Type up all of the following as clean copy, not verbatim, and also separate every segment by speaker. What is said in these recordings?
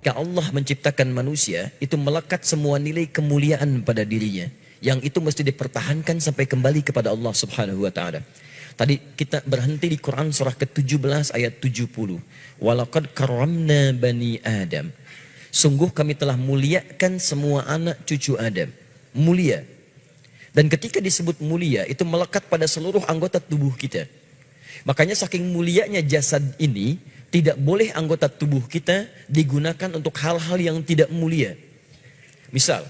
Speaker 1: Ketika Allah menciptakan manusia, itu melekat semua nilai kemuliaan pada dirinya. Yang itu mesti dipertahankan sampai kembali kepada Allah Subhanahu wa Ta'ala. Tadi kita berhenti di Quran surah ke-17 ayat 70. Walaqad karramna bani Adam. Sungguh kami telah muliakan semua anak cucu Adam. Mulia. Dan ketika disebut mulia, itu melekat pada seluruh anggota tubuh kita. Makanya saking mulianya jasad ini, tidak boleh anggota tubuh kita digunakan untuk hal-hal yang tidak mulia. Misal,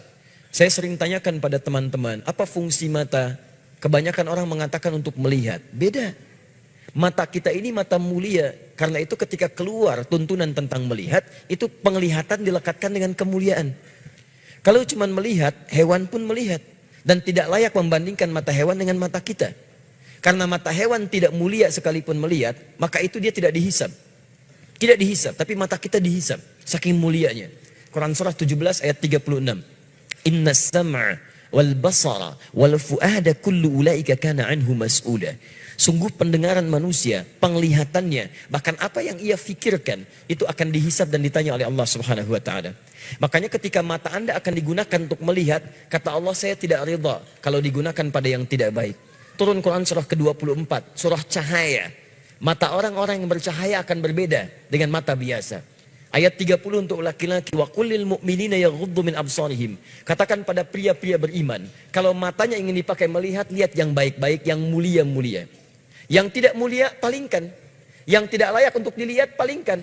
Speaker 1: saya sering tanyakan pada teman-teman, apa fungsi mata? Kebanyakan orang mengatakan untuk melihat. Beda. Mata kita ini mata mulia. Karena itu ketika keluar tuntunan tentang melihat, itu penglihatan dilekatkan dengan kemuliaan. Kalau cuma melihat, hewan pun melihat. Dan tidak layak membandingkan mata hewan dengan mata kita. Karena mata hewan tidak mulia sekalipun melihat, maka itu dia tidak dihisab. Tidak dihisab, tapi mata kita dihisab. Saking mulianya. Quran surah 17 ayat 36. Inna sam'a wal basara wal fu'ada kullu ulaika kana anhu mas'ula. Sungguh pendengaran manusia, penglihatannya, bahkan apa yang ia fikirkan, itu akan dihisab dan ditanya oleh Allah Subhanahu wa Ta'ala. Makanya ketika mata Anda akan digunakan untuk melihat, kata Allah, saya tidak ridha kalau digunakan pada yang tidak baik. Turun Quran surah ke-24, surah cahaya. Mata orang-orang yang bercahaya akan berbeda dengan mata biasa. Ayat 30 untuk laki-laki, wa qulil mu'minina yaghuddu min absarihim. Katakan pada pria-pria beriman, kalau matanya ingin dipakai melihat, lihat yang baik-baik, yang mulia-mulia. Yang tidak mulia, palingkan. Yang tidak layak untuk dilihat, palingkan.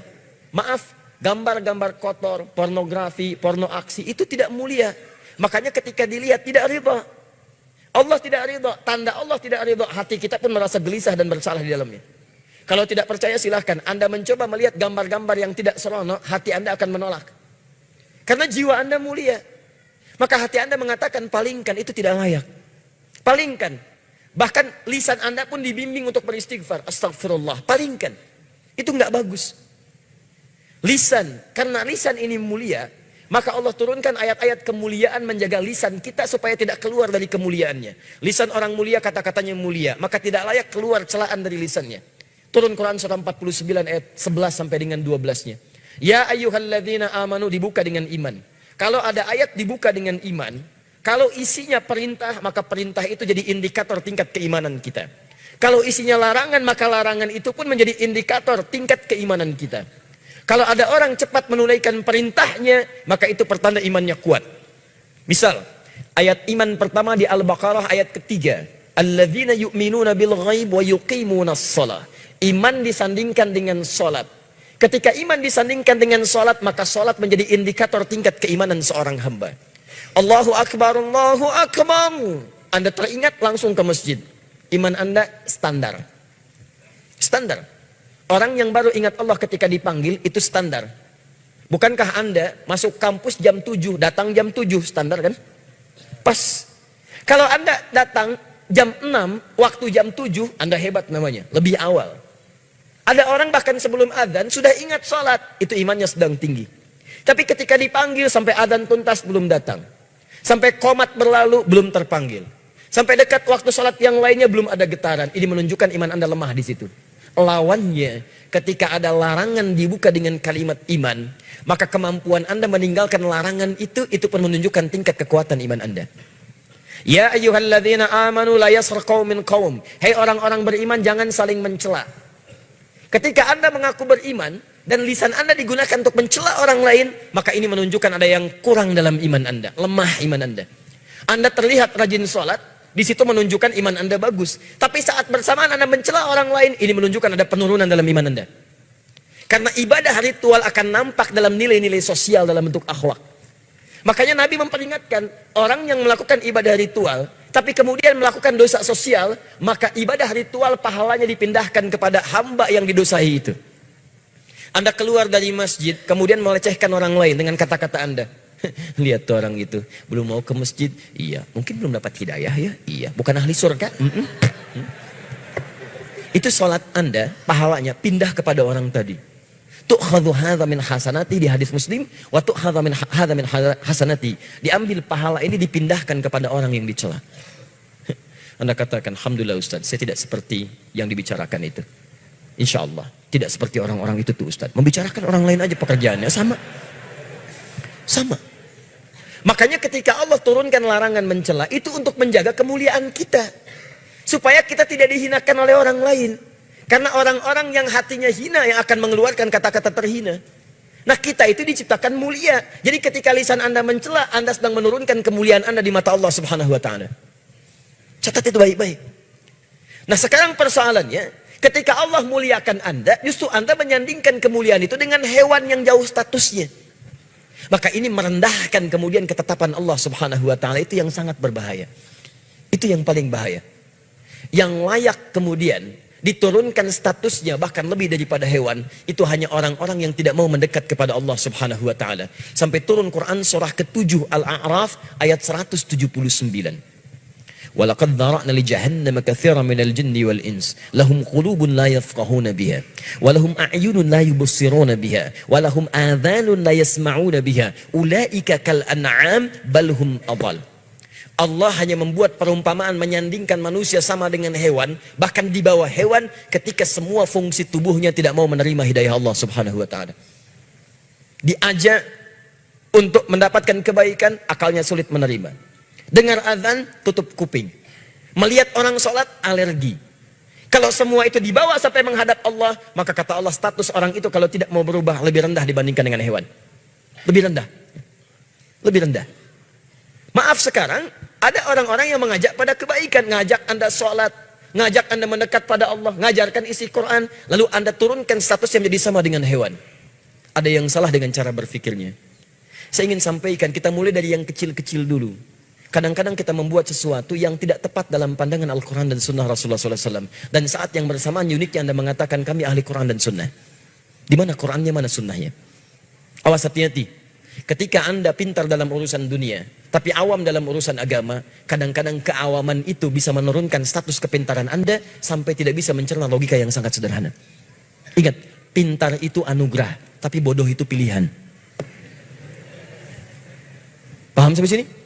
Speaker 1: Maaf, gambar-gambar kotor, pornografi, porno aksi, itu tidak mulia. Makanya ketika dilihat, tidak ridha. Allah tidak ridha, tanda Allah tidak ridha, hati kita pun merasa gelisah dan bersalah di dalamnya. Kalau tidak percaya silahkan, Anda mencoba melihat gambar-gambar yang tidak seronok, hati Anda akan menolak. Karena jiwa Anda mulia. Maka hati Anda mengatakan palingkan, itu tidak layak. Palingkan. Bahkan lisan Anda pun dibimbing untuk beristighfar. Astagfirullah, palingkan. Itu enggak bagus. Lisan, karena lisan ini mulia, maka Allah turunkan ayat-ayat kemuliaan menjaga lisan kita supaya tidak keluar dari kemuliaannya. Lisan orang mulia kata-katanya mulia, maka tidak layak keluar celaan dari lisannya. Turun Quran surah 49 ayat 11 sampai dengan 12-nya. Ya ayyuhalladzina amanu, dibuka dengan iman. Kalau ada ayat dibuka dengan iman, kalau isinya perintah, maka perintah itu jadi indikator tingkat keimanan kita. Kalau isinya larangan, maka larangan itu pun menjadi indikator tingkat keimanan kita. Kalau ada orang cepat menunaikan perintahnya, maka itu pertanda imannya kuat. Misal, ayat iman pertama di Al-Baqarah ayat ketiga. Alladzina yu'minuna bil ghaib wa yuqimunas shalah. Iman disandingkan dengan sholat. Ketika iman disandingkan dengan sholat, maka sholat menjadi indikator tingkat keimanan seorang hamba. Allahu Akbar, Allahu Akbar. Anda teringat langsung ke masjid. Iman Anda standar. Standar. Orang yang baru ingat Allah ketika dipanggil, itu standar. Bukankah Anda masuk kampus jam 7, datang jam 7, standar kan? Pas. Kalau Anda datang jam 6, waktu jam 7, Anda hebat namanya, lebih awal. Ada orang bahkan sebelum adzan sudah ingat sholat, itu imannya sedang tinggi. Tapi ketika dipanggil sampai adzan tuntas belum datang. Sampai qomat berlalu belum terpanggil. Sampai dekat waktu sholat yang lainnya belum ada getaran. Ini menunjukkan iman Anda lemah di situ. Lawannya, ketika ada larangan dibuka dengan kalimat iman, maka kemampuan Anda meninggalkan larangan itu pun menunjukkan tingkat kekuatan iman Anda. Ya ayyuhalladzina amanu la yaskhar qaumin qaum. Hei orang-orang beriman, jangan saling mencela. Ketika Anda mengaku beriman dan lisan Anda digunakan untuk mencela orang lain, maka ini menunjukkan ada yang kurang dalam iman Anda, lemah iman Anda. Anda terlihat rajin sholat, di situ menunjukkan iman Anda bagus. Tapi saat bersamaan Anda mencela orang lain, ini menunjukkan ada penurunan dalam iman Anda. Karena ibadah ritual akan nampak dalam nilai-nilai sosial dalam bentuk akhlak. Makanya Nabi memperingatkan, orang yang melakukan ibadah ritual, tapi kemudian melakukan dosa sosial, maka ibadah ritual pahalanya dipindahkan kepada hamba yang didosai itu. Anda keluar dari masjid, kemudian melecehkan orang lain dengan kata-kata Anda. Lihat tuh orang itu, belum mau ke masjid. Iya, mungkin belum dapat hidayah ya. Iya, bukan ahli surga. Itu sholat Anda, pahalanya pindah kepada orang tadi. Tu'khadhu hadza min hasanati di hadis Muslim, wa tu'khadhu min hadza min hasanati. Diambil pahala ini dipindahkan kepada orang yang dicela. Anda katakan, alhamdulillah Ustaz, saya tidak seperti yang dibicarakan itu. Insya Allah tidak seperti orang-orang itu tuh Ustaz. Membicarakan orang lain aja pekerjaannya sama. Sama. Makanya ketika Allah turunkan larangan mencela, itu untuk menjaga kemuliaan kita. Supaya kita tidak dihinakan oleh orang lain. Karena orang-orang yang hatinya hina yang akan mengeluarkan kata-kata terhina. Nah kita itu diciptakan mulia. Jadi ketika lisan Anda mencela, Anda sedang menurunkan kemuliaan Anda di mata Allah Subhanahu wa Ta'ala. Catat itu baik-baik. Nah sekarang persoalannya, ketika Allah muliakan Anda, justru Anda menyandingkan kemuliaan itu dengan hewan yang jauh statusnya. Maka ini merendahkan kemudian ketetapan Allah Subhanahu wa Ta'ala, itu yang sangat berbahaya. Itu yang paling bahaya. Yang layak kemudian diturunkan statusnya bahkan lebih daripada hewan, itu hanya orang-orang yang tidak mau mendekat kepada Allah Subhanahu wa Ta'ala. Sampai turun Quran surah ke-7 Al-A'raf ayat 179. Walaqad dhara'na li jahannama katsiran minal jinni wal ins lahum qulubun la yafqahuna biha wa lahum a'yunun la yubsiruna biha wa lahum adhanun la yasma'una biha ulaika kal an'am bal hum adall. Allah hanya membuat perumpamaan menyandingkan manusia sama dengan hewan, bahkan di bawah hewan ketika semua fungsi tubuhnya tidak mau menerima hidayah Allah Subhanahu wa Ta'ala. Diajak untuk mendapatkan kebaikan, akalnya sulit menerima. Dengar azan, tutup kuping. Melihat orang sholat, alergi. Kalau semua itu dibawa sampai menghadap Allah, maka kata Allah status orang itu kalau tidak mau berubah lebih rendah dibandingkan dengan hewan. Lebih rendah. Lebih rendah. Maaf sekarang, ada orang-orang yang mengajak pada kebaikan. Ngajak Anda sholat, ngajak Anda mendekat pada Allah, ngajarkan isi Quran. Lalu Anda turunkan status yang menjadi sama dengan hewan. Ada yang salah dengan cara berfikirnya. Saya ingin sampaikan, kita mulai dari yang kecil-kecil dulu. Kadang-kadang kita membuat sesuatu yang tidak tepat dalam pandangan Al-Quran dan Sunnah Rasulullah SAW. Dan saat yang bersamaan uniknya Anda mengatakan kami ahli Quran dan Sunnah. Di mana Qurannya, mana Sunnahnya? Awas hati-hati. Ketika Anda pintar dalam urusan dunia, tapi awam dalam urusan agama, kadang-kadang keawaman itu bisa menurunkan status kepintaran Anda sampai tidak bisa mencerna logika yang sangat sederhana. Ingat, pintar itu anugerah, tapi bodoh itu pilihan. Paham sampai sini?